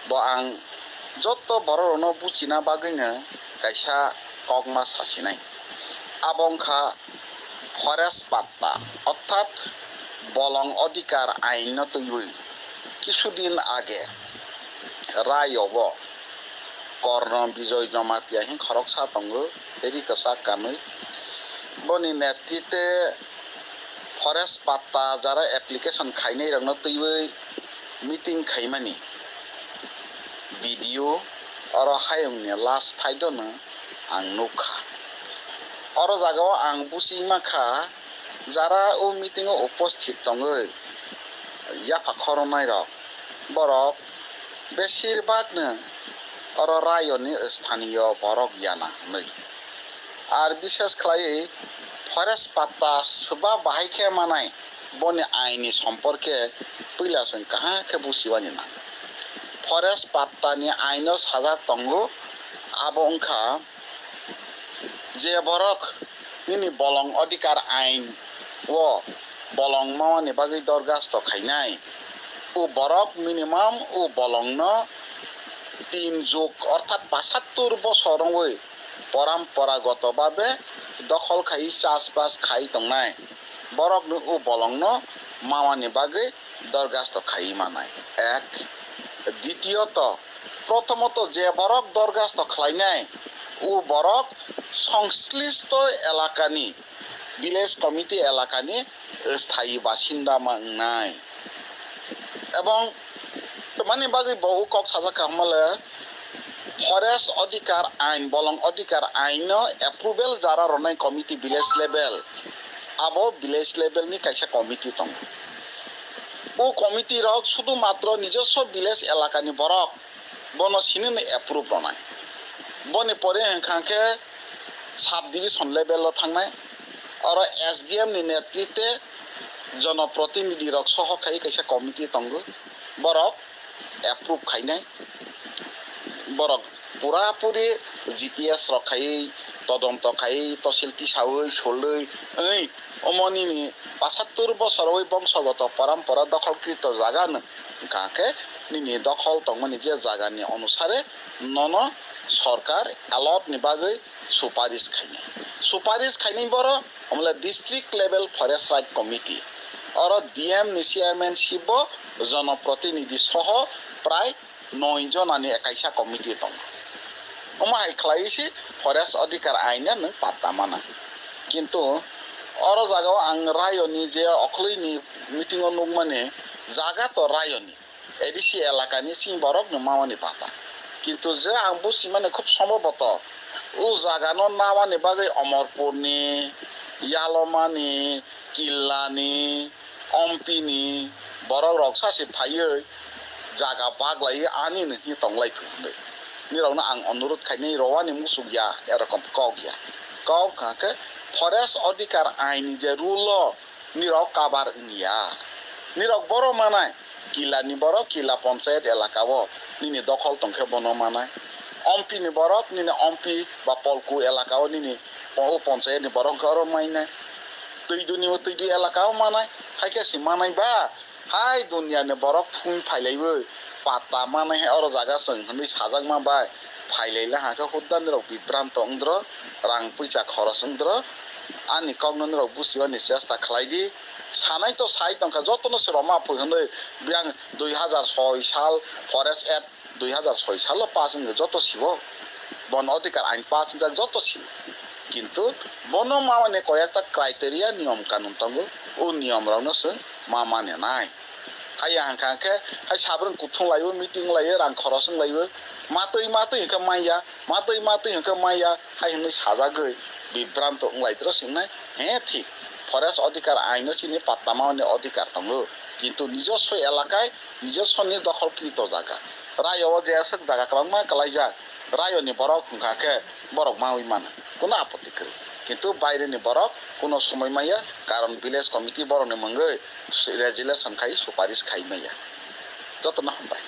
bo ang joto borono buchina bagino kaisa kogma sasinai abongkha forest পাত্তা অর্থাৎ বলং অধিকার আইন তৈরি কিছুদিন আগে রায়ব কর্ণ বিজয় জমাতিয়া হি খরকসা তঙ্গ এরি কসা কামে বনি নেতৃত্বে ফরেস্ট পাত্তা যারা অ্যাপ্লিকেশন খাইনাই রং তৈরি মিটিং খাইমানি ভিডিও আর হায়ংনি লাস্ট ফাইদন আং নুখা और জায়গাও আং বুসি মাখা যারা ও মিটিং উপস্থিত দङो ইয়াফা খরনাই রক বরক বেশিরভাগনো और রায়নি স্থানীয় বরক জানা नै আর বিশেষ খাই ফরেস্ট পাত্তা সবা বাহাইকে মানাই বনি আইনি সম্পর্কে পইলাসং কাহাকে বুসিবানি না ফরেস্ট পাত্তানি আইন সাজা দङो আবংখা যে বরক নিনি বলং অধিকার আইন ও বলং মাওয়ানি বাগৈ দরখাস্ত খাইনাই ও বরক মিনিমাম ও বলংন 3 যুগ অর্থাৎ 75 বছর পরম্পরাগতভাবে দখল খাই চাষবাস খাই দংনাই বরক ও বলংন মাওয়ানি বাগৈ দরখাস্ত খাই মানাই এক দ্বিতীয়ত প্রথমত যে বরক দরখাস্ত খাইনাই ও বরক সংশ্লিষ্ট এলাকানি ভিলেজ কমিটি এলাকানি স্থায়ী বাসিন্দা মাংনাই এবং মানে বাগৈ বহু কক সাজা কামলে ফরেস্ট অধিকার আইন বলং অধিকার আইন এপ্রুভেল যারা রনাই কমিটি ভিলেজ লেভেল আবো ভিলেজ লেভেল নি কাইসা কমিটি দङ ও কমিটি রক শুধুমাত্র নিজস্ব ভিলেজ এলাকানি বরক বন সিনে এপ্রুভ রনাই বনি পরে হেখাকে সাব ডিভিশন লেভেল থাকনাই और एसडीएम नि नेतृत्वे जनप्रतिनिधि रक सहकारि कैसा कमिटी दङ बरक एप्रुभ खाइनाय बरक पुरापुरी जीपीएस रखाइ तदন্ত खाइ तहसिलति सावै सलै ओइ अमनिनि 75 বছর ওই বংশগত পরম্পরা দখলকৃত জায়গানো কাকে নিনি দখল দংমানি যে জায়গানি অনুসারে নন সরকার এলট নিবাগৈ সুপারিশ খাইনি বড় আমলে district level forest right committee और ডিএম নি চেয়ারম্যানশিপ জনপ্রতিনিধি সহ প্রায় 9 জনানি একাইসা কমিটি দङ ওমাহাই খাইছি ফরেস্ট অধিকার আইনে নং পাত্তা মানা কিন্তু और জায়গাও আং রায়নি যে অখলইনি মিটিং নুক মানে জায়গা তো রায়নি এডিসি এলাকানি সিং বরক মাওয়ানি পাতা কিন্তু যে আং বুসি মানে খুব সম্ভবত ও জাগানো নামানি বাগৈ অমরপুরনি ইয়ালমানি কিল্লানি অম্পিনি বরক রকসাসি ফাयै জাगा বাগলাই আনি নি তংলাই ফুন্দে নিরাवनो आं अनुरोध खाइनाय रवानि मुसुगिया एरकम कगिया कव काके फरेस्ट अधिकार आइनि जे रूल निराव काबार निया निराव बरो मानाय किलानि बरो किला पंचायत एलाकाबो निनि दखल तंखे बनो मानाय अम्पी नि बरो निनि अम्पी बा पलकु एलाकाबो निनि पंचायत नि बरो गरो माइनाय तैदुनि तैदु एलाकाबो मानाय हाइकेसि मानाय बा हाय दुनिया ने बरो फुं फाइलायबो पाता मानाय और जागा जों हनै साजां मा बाय फाइलायला हाखो हुद्दान रक बिब्राम तंद्र रां पैसा खरच अंद्र आनि कगनन रक बुसिबानि चेष्टा खालायदि सानाय तो साइ तंका जतनो सरमा फहनै बियां 2006 साल फरेस्ट एक्ट 2006 साल पास যত ছিল বন অধিকার আইন পাস যত ছিল কিন্তু বন মামানে কয়েকটা ক্রাইটেরিয়া নিয়ম কানুন দङ ও নিয়ম রাवनो मा माने नाय हाय हांखाके हाय साब्रं कुथुं लायो मिटिं लायो रां खरसं लायो मातै हंखा मातै हंखा माया हाय हनै साजागै बिब्रांत लाइद्र सिंनाय हे ठीक फरेस्ट अधिकार आइनो चिनि पात्तामावनि अधिकार दङ কিন্তু নিজস্ব এলাকায় নিজস্বনি দখলকৃত জায়গা রায়ও যে আছে জায়গা কালামা কালাইজা রায়নি বরক হংখাকে বরক মাউই মানে কোনো আপত্তি করে কিন্তু বাইরেনি বরক কোনো সময় মাইয়া কারণ ভিলেজ কমিটি বরনে মঙ্গৈ রেজুলেশন খাই সুপারিশ খাই মাইয়া যত না হম্বাই